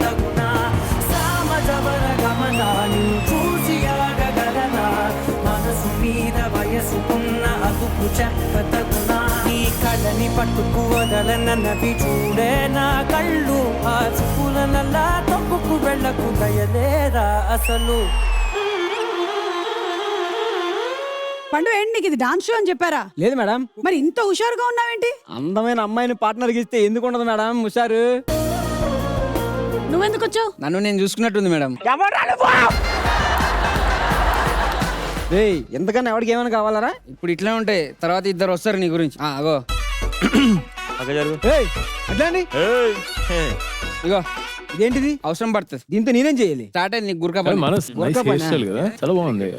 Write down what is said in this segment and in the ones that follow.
తగునా సామజవర గమనాన్ని చూసి ఆగగలనా మనసు మీద వయసుకున్న అదుపు చెప్పతగునా నీ కళ్ళని పట్టుకు వదలనవి చూడే నా కళ్ళు ఆ చూపుల నల్లా తప్పుకు వెళ్ళకు దయలేరా అసలు. పండు ఏంటి నీకు ఇది డాన్స్ షో అని చెప్పారా? లేదు మేడం. మరి ఇంత హుషారుగా ఉన్నావేంటి? అందమైన అమ్మాయిని పార్ట్నర్కి ఇస్తే ఎందుకు ఉండదు మేడం హుషారు? నువ్వెందుకు వచ్చావు? నన్ను నేను చూసుకున్నట్టుంది మేడం. రేయ్ ఎంతకన్నా ఎవరికి ఏమైనా కావాలరా? ఇప్పుడు ఇట్లా ఉంటాయి, తర్వాత ఇద్దరు వస్తారు నీ గురించి. అగో అట్లాండి ఇగో ఇదేంటిది అవసరం పడుతుంది, దీంతో నేనేం చేయాలి? స్టార్ట్ అయింది నీకు గురక పని. చాలా బాగుంది.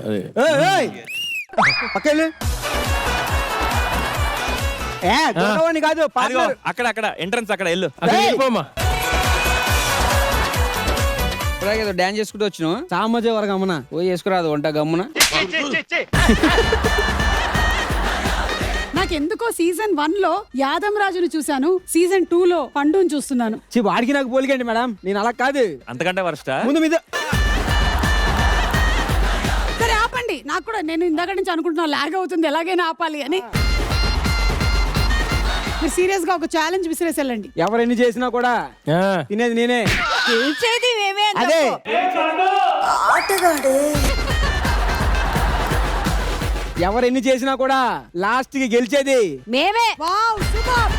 పక్కెళ్ళు. కాదు అక్కడ ఎంట్రన్స్ అక్కడ వెళ్ళు. ఇప్పుడే డాన్స్ చేసుకుంటూ వచ్చినావు. సామజ వరకు అమ్మనా పోయి చేసుకురాదు వంట గమ్మున. నాకెందుకో సీజన్ 1 లో యాదం రాజును చూసాను, సీజన్ 2 లో పండుని చూస్తున్నాను. వాడికి నాకు పోలికండి మేడం, నేను అలా కాదు. అంతకంటే వర్స్ట్ ముందు మీద. సరే ఆపండి, నాకు కూడా నేను ఇందాక నుంచి అనుకుంటున్నా లాగ్ అవుతుంది, ఎలాగైనా ఆపాలి అని. మీరు సీరియస్ గా ఒక ఛాలెంజ్ విసిరేసి వెళ్ళండి. ఎవరెన్ని చేసినా కూడా తినేది నేనే. అదే ఎవరెన్ని చేసినా కూడా లాస్ట్ కి గెలిచేది మేమే. Wow super.